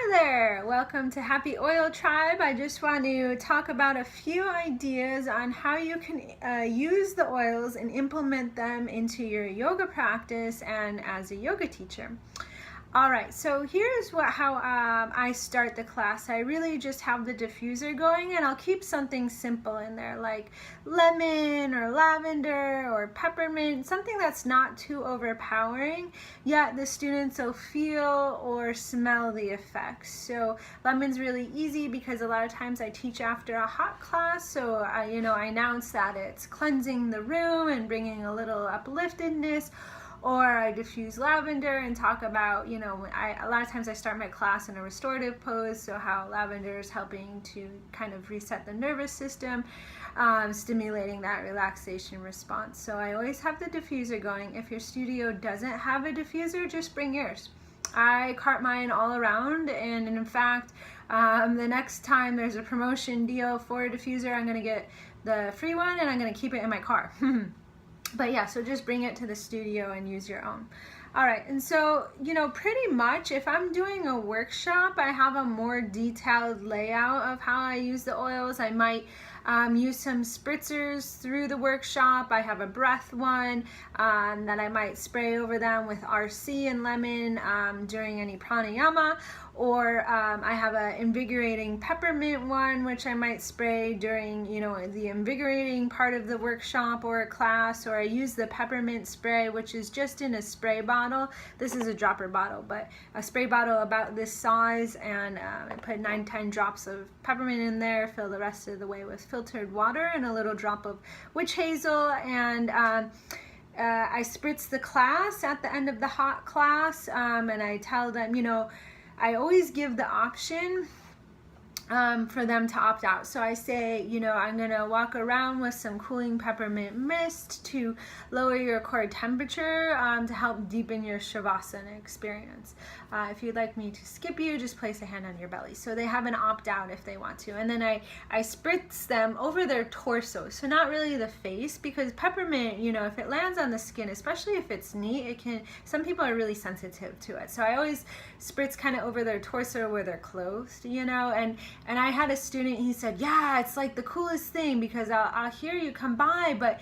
Hi there! Welcome to Happy Oil Tribe. I just want to talk about a few ideas on how you can use the oils and implement them into your yoga practice and as a yoga teacher. All right, so here's how I start the class. I really just have the diffuser going, and I'll keep something simple in there like lemon or lavender or peppermint, something that's not too overpowering, yet the students will feel or smell the effects. So lemon's really easy because a lot of times I teach after a hot class, so I announce that it's cleansing the room and bringing a little upliftedness. Or I diffuse lavender and talk about, a lot of times I start my class in a restorative pose, so how lavender is helping to kind of reset the nervous system, stimulating that relaxation response. So I always have the diffuser going. If your studio doesn't have a diffuser, just bring yours. I cart mine all around, and in fact, the next time there's a promotion deal for a diffuser, I'm going to get the free one and I'm going to keep it in my car. But yeah, so just bring it to the studio and use your own. All right, and so, pretty much if I'm doing a workshop, I have a more detailed layout of how I use the oils. I might use some spritzers through the workshop. I have a breath one that I might spray over them with RC and lemon during any pranayama. Or I have an invigorating peppermint one, which I might spray during, the invigorating part of the workshop or a class. Or I use the peppermint spray, which is just in a spray bottle. This is a dropper bottle, but a spray bottle about this size, and I put 9-10 drops of peppermint in there, fill the rest of the way with filtered water and a little drop of witch hazel, and I spritz the class at the end of the hot class, and I tell them, I always give the option for them to opt out. So I say, I'm gonna walk around with some cooling peppermint mist to lower your core temperature to help deepen your Shavasana experience. If you'd like me to skip you, just place a hand on your belly. So they have an opt out if they want to. And then I spritz them over their torso. So not really the face, because peppermint, if it lands on the skin, especially if it's neat, some people are really sensitive to it. So I always spritz kind of over their torso where they're closed, and I had a student, he said, yeah, it's like the coolest thing because I'll hear you come by, but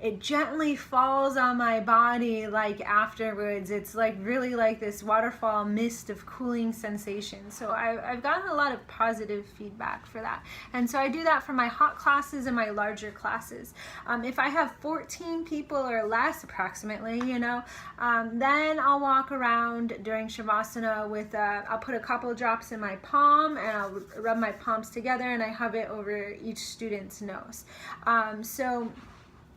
it gently falls on my body like afterwards. It's like really like this waterfall mist of cooling sensation. So I've gotten a lot of positive feedback for that. And so I do that for my hot classes and my larger classes. If I have 14 people or less approximately, then I'll walk around during Shavasana with, I'll put a couple drops in my palm and I'll rub my palms together and I hub it over each student's nose. So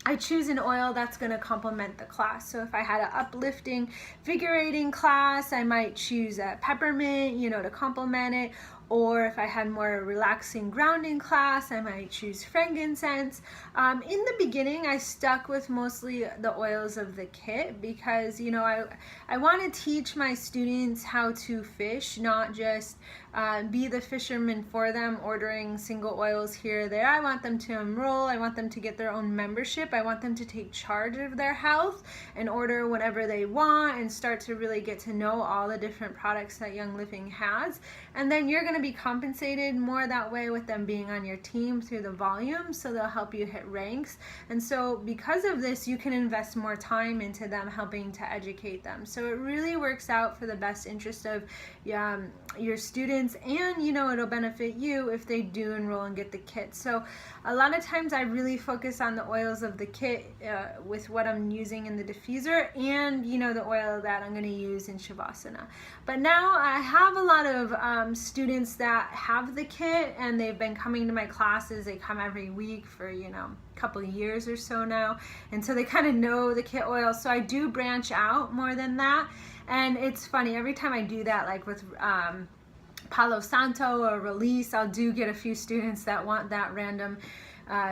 I choose an oil that's going to complement the class. So if I had an uplifting, vigorating class, I might choose a peppermint, to complement it. Or if I had more relaxing grounding class, I might choose frankincense. In the beginning, I stuck with mostly the oils of the kit because, I want to teach my students how to fish, not just be the fisherman for them, ordering single oils here or there. I want them to enroll. I want them to get their own membership. I want them to take charge of their health and order whatever they want and start to really get to know all the different products that Young Living has. And then you're going to be compensated more that way with them being on your team through the volume, so they'll help you hit ranks. And so because of this, you can invest more time into them, helping to educate them. So it really works out for the best interest of your students, and it'll benefit you if they do enroll and get the kit. So a lot of times I really focus on the oils of the kit with what I'm using in the diffuser and the oil that I'm going to use in Shavasana. But now I have a lot of students that have the kit and they've been coming to my classes. They come every week for a couple of years or so now, and so they kind of know the kit oil. So I do branch out more than that. And it's funny, every time I do that, like with Palo Santo or Release, I'll do get a few students that want that random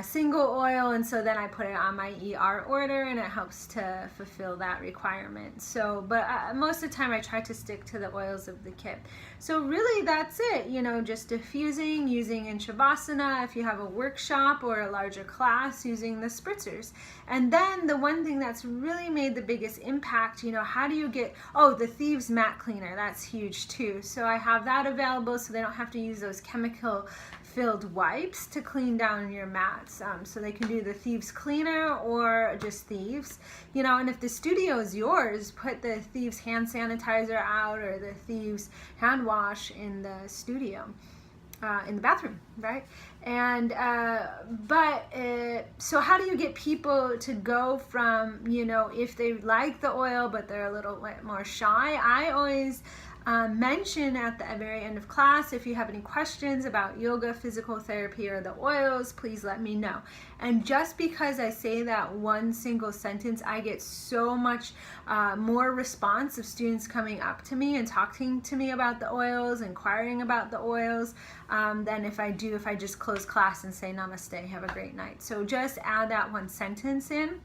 single oil, and so then I put it on my ER order, and it helps to fulfill that requirement. So, but most of the time I try to stick to the oils of the kit. So really that's it, you know, just diffusing, using in Shavasana, if you have a workshop or a larger class, using the spritzers. And then the one thing that's really made the biggest impact, you know, how do you get, oh, the Thieves mat cleaner, that's huge too. So I have that available so they don't have to use those chemical filled wipes to clean down your mats. So they can do the Thieves cleaner or just Thieves, you know. And if the studio is yours, put the Thieves hand sanitizer out or the Thieves hand wash in the studio, in the bathroom, right? And so how do you get people to go from, you know, if they like the oil but they're a little bit more shy? I always mention at the very end of class, if you have any questions about yoga, physical therapy, or the oils, please let me know. And just because I say that one single sentence, I get so much more response of students coming up to me and talking to me about the oils, inquiring about the oils, than if I just close class and say namaste, have a great night. So just add that one sentence in.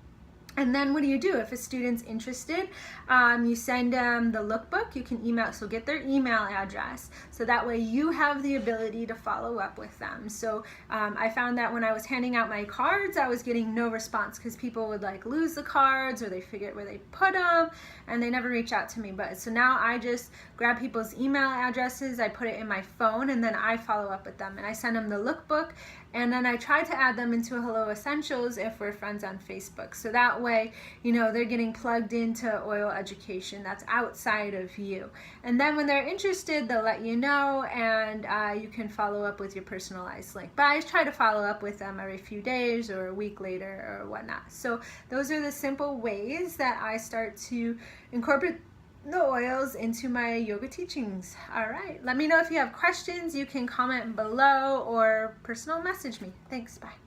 And then what do you do? If a student's interested, you send them the lookbook. You can email, so get their email address. So that way you have the ability to follow up with them. So I found that when I was handing out my cards, I was getting no response because people would like lose the cards or they forget where they put them and they never reach out to me. But so now I just grab people's email addresses, I put it in my phone, and then I follow up with them and I send them the lookbook. And then I try to add them into Hello Essentials if we're friends on Facebook. So that way, you know, they're getting plugged into oil education that's outside of you. And then when they're interested, they'll let you know, and you can follow up with your personalized link. But I try to follow up with them every few days or a week later or whatnot. So those are the simple ways that I start to incorporate the oils into my yoga teachings. All right, let me know if you have questions. You can comment below or personal message me. Thanks, bye.